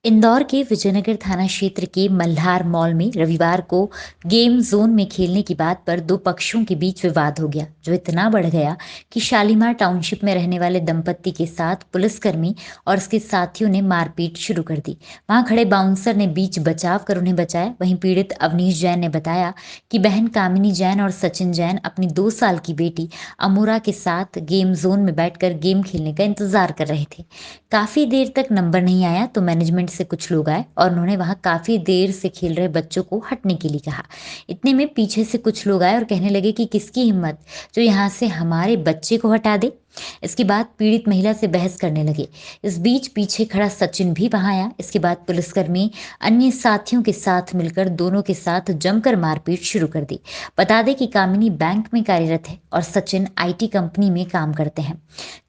इंदौर के विजयनगर थाना क्षेत्र के मल्हार मॉल में रविवार को गेम जोन में खेलने की बात पर दो पक्षों के बीच विवाद हो गया, जो इतना बढ़ गया कि शालीमार टाउनशिप में रहने वाले दंपत्ति के साथ पुलिसकर्मी और उसके साथियों ने मारपीट शुरू कर दी। वहां खड़े बाउंसर ने बीच बचाव कर उन्हें बचाया। वहीं पीड़ित अवनीश जैन ने बताया कि बहन कामिनी जैन और सचिन जैन अपनी 2 साल की बेटी अमूरा के साथ गेम जोन में बैठकर गेम खेलने का इंतजार कर रहे थे। काफी देर तक नंबर नहीं आया तो मैनेजमेंट से कुछ लोग आए और उन्होंने वहां काफी देर से खेल रहे बच्चों को हटने के लिए कहा। इतने में पीछे से कुछ लोग आए और कहने लगे कि किसकी हिम्मत जो यहाँ से हमारे बच्चे को हटा दे। इसके बाद पीड़ित महिला से बहस करने लगे। इस बीच पीछे खड़ा सचिन भी वहां आया। इसके बाद पुलिसकर्मी अन्य साथियों के साथ मिलकर दोनों के साथ जमकर मारपीट शुरू कर दी। बता दें कि कामिनी बैंक में कार्यरत है और सचिन आईटी कंपनी में काम करते हैं।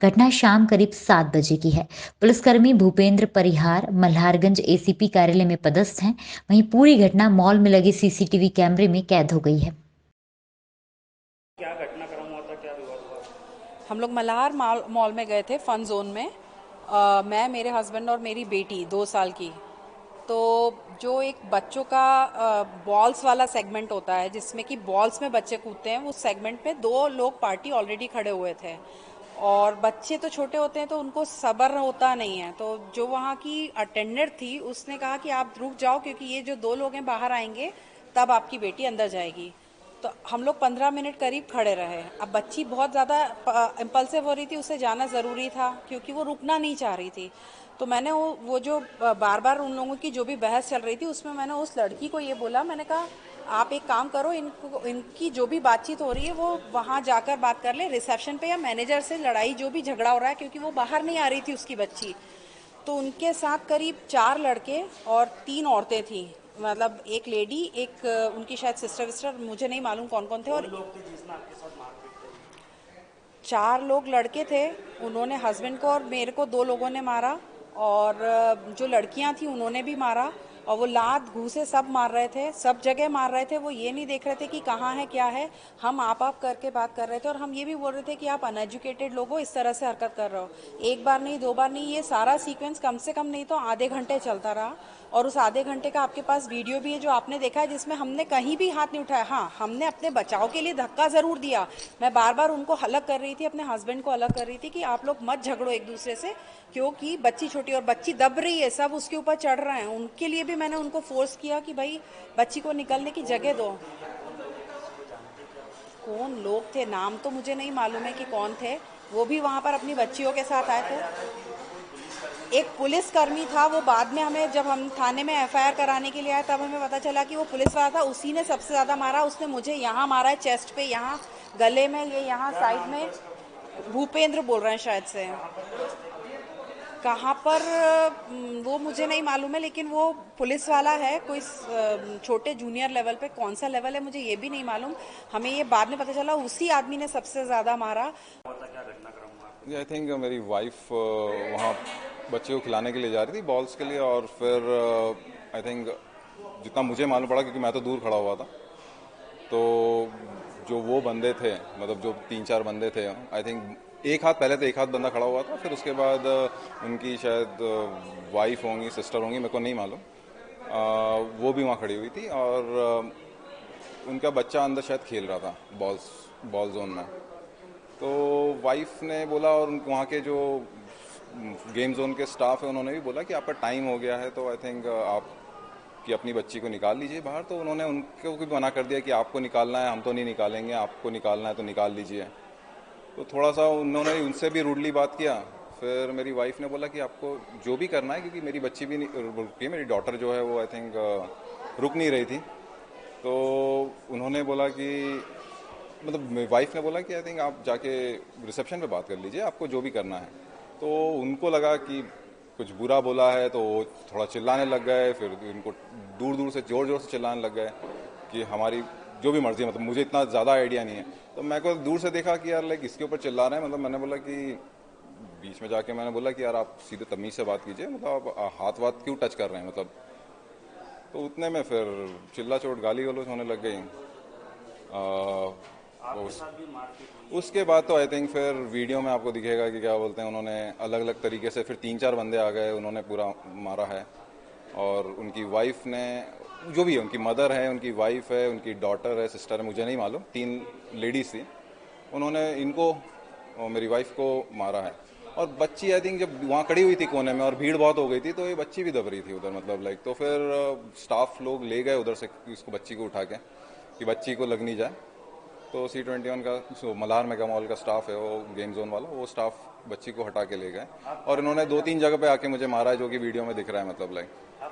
घटना शाम करीब 7 बजे की है। पुलिसकर्मी भूपेंद्र परिहार मल्हारगंज एसीपी कार्यालय में पदस्थ हैं। वहीं पूरी घटना मॉल में लगे सीसीटीवी कैमरे में कैद हो गई है। क्या घटनाक्रम हुआ था, क्या विवाद हुआ? हम लोग मल्हार मॉल में गए थे फन जोन में। मैं, मेरे हस्बैंड और मेरी बेटी 2 साल की। तो जो एक बच्चों का बॉल्स वाला सेगमेंट होता है जिसमें कि बॉल्स में बच्चे कूदते हैं, उस सेगमेंट पे दो लोग पार्टी ऑलरेडी खड़े हुए थे। और बच्चे तो छोटे होते हैं तो उनको सब्र होता नहीं है। तो जो वहाँ की अटेंडेंट थी उसने कहा कि आप रुक जाओ, क्योंकि ये जो दो लोग हैं बाहर आएंगे तब आपकी बेटी अंदर जाएगी। तो हम लोग 15 मिनट करीब खड़े रहे। अब बच्ची बहुत ज़्यादा इम्पल्सिव हो रही थी, उसे जाना ज़रूरी था क्योंकि वो रुकना नहीं चाह रही थी। तो मैंने वो जो बार बार उन लोगों की जो भी बहस चल रही थी उसमें मैंने उस लड़की को ये बोला, मैंने कहा आप एक काम करो, इनकी जो भी बातचीत हो रही है वो वहाँ जाकर बात कर ले रिसेप्शन पे, या मैनेजर से लड़ाई जो भी झगड़ा हो रहा है, क्योंकि वो बाहर नहीं आ रही थी उसकी बच्ची। तो उनके साथ करीब 4 लड़के और 3 औरतें थी। मतलब एक लेडी, एक उनकी शायद सिस्टर विस्टर, मुझे नहीं मालूम कौन कौन थे। कौन और लोग थे जिसने आपके साथ मारपीट करी? 4 लोग लड़के थे। उन्होंने हस्बैंड को और मेरे को 2 लोगों ने मारा। और जो लड़कियां थी उन्होंने भी मारा। और वो लात घूंसे सब मार रहे थे, सब जगह मार रहे थे। वो ये नहीं देख रहे थे कि कहाँ है क्या है। हम आप करके बात कर रहे थे और हम ये भी बोल रहे थे कि आप अनएजुकेटेड लोग हो, इस तरह से हरकत कर रहे हो। एक बार नहीं, 2 बार नहीं, ये सारा सीक्वेंस कम से कम नहीं तो आधे घंटे चलता रहा। और उस आधे घंटे का आपके पास वीडियो भी है जो आपने देखा है, जिसमें हमने कहीं भी हाथ नहीं उठाया। हाँ, हमने अपने बचाव के लिए धक्का ज़रूर दिया। मैं बार बार उनको अलग कर रही थी, अपने हस्बैंड को अलग कर रही थी कि आप लोग मत झगड़ो एक दूसरे से, क्योंकि बच्ची छोटी और बच्ची दब रही है, सब उसके ऊपर चढ़ रहे हैं। उनके लिए भी मैंने उनको फोर्स किया कि भाई बच्ची को निकलने की जगह दो। कौन लोग थे, आप जानते क्या उसको? कौन लोग थे नाम तो मुझे नहीं मालूम है कि कौन थे। वो भी वहाँ पर अपनी बच्चियों के साथ आए बताया थे। जा रहा है कि कोई पुलिसकर्मी एक पुलिसकर्मी था, वो बाद में हमें, जब हम थाने में एफआईआर कराने के लिए आए तब हमें पता चला कि वो पुलिस वाला था। उसी ने सबसे ज़्यादा मारा। उसने मुझे यहाँ मारा है, चेस्ट पे, यहाँ गले में, ये यहाँ क्या साइड नाम था में। इसका पुलिसकर्मी? भूपेंद्र बोल रहे हैं शायद से। कहाँ पर पुलिस थी? कहाँ पर वो मुझे नहीं मालूम है, लेकिन वो पुलिस वाला है कोई छोटे जूनियर लेवल पे। कौन सा लेवल है मुझे ये भी नहीं मालूम। हमें ये बाद में पता चला उसी आदमी ने सबसे ज़्यादा मारा। हुआ था, क्या घटनाक्रम हुआ आपके जी आई साथ? थिंक मेरी वाइफ वहाँ बच्चे को खिलाने के लिए जा रही थी बॉल्स के लिए, और फिर आई थिंक जितना मुझे मालूम पड़ा, क्योंकि मैं तो दूर खड़ा हुआ था, तो जो वो बंदे थे, मतलब जो 3-4 बंदे थे, आई थिंक एक हाथ पहले तो एक हाथ बंदा खड़ा हुआ था, फिर उसके बाद उनकी शायद वाइफ होंगी, सिस्टर होंगी, मेरे को नहीं मालूम, वो भी वहाँ खड़ी हुई थी। और उनका बच्चा अंदर शायद खेल रहा था बॉल जोन में। तो वाइफ ने बोला, और वहाँ के जो गेम जोन के स्टाफ है उन्होंने भी बोला कि आपका टाइम हो गया है, तो आई थिंक आप कि अपनी बच्ची को निकाल लीजिए बाहर। तो उन्होंने उनको भी मना कर दिया कि आपको निकालना है हम तो नहीं निकालेंगे, आपको निकालना है तो निकाल लीजिए। तो थोड़ा सा उन्होंने उनसे भी रूडली बात किया। फिर मेरी वाइफ ने बोला कि आपको जो भी करना है, क्योंकि मेरी बच्ची भी रुकी है, मेरी डॉटर जो है वो आई थिंक रुक नहीं रही थी। तो उन्होंने बोला कि, मतलब मेरी वाइफ ने बोला कि आई थिंक आप जाके रिसेप्शन पे बात कर लीजिए, आपको जो भी करना है। तो उनको लगा कि कुछ बुरा बोला है, तो वो थोड़ा चिल्लाने लग गए। फिर उनको दूर दूर से ज़ोर ज़ोर से चिल्लाने लग गए कि हमारी जो भी मर्जी है, मतलब मुझे इतना ज़्यादा आइडिया नहीं है। तो मैं को दूर से देखा कि यार लाइक इसके ऊपर चिल्ला रहे हैं, मतलब मैंने बोला कि बीच में जाके मैंने बोला कि यार आप सीधे तमीज़ से बात कीजिए, मतलब आप हाथ वाथ क्यों टच कर रहे हैं मतलब। तो उतने में फिर चिल्ला चोट गाली गलौज होने लग गई। आपके उस, साथ भी मारपीट हुई है? उसके बाद तो आई थिंक फिर वीडियो में आपको दिखेगा कि क्या बोलते हैं, उन्होंने अलग अलग तरीके से फिर 3-4 बंदे आ गए, उन्होंने पूरा मारा है। और उनकी वाइफ ने, जो भी है, उनकी मदर है, उनकी वाइफ है, उनकी डॉटर है, सिस्टर है, मुझे नहीं मालूम, 3 लेडीज थी, उन्होंने इनको और मेरी वाइफ को मारा है। और बच्ची आई थिंक जब वहाँ खड़ी हुई थी कोने में और भीड़ बहुत हो गई थी, तो ये बच्ची भी दब रही थी उधर, मतलब लाइक, तो फिर स्टाफ लोग ले गए उधर से इसको, बच्ची को उठा के, कि बच्ची को लग नहीं जाए। तो C21 का जो मल्हार मेगा मॉल का स्टाफ है, वो गेम जोन वाला, वो स्टाफ बच्ची को हटा के ले गए और इन्होंने 2-3 जगह पे आके मुझे मारा है, जो कि वीडियो में दिख रहा है, मतलब लाइक।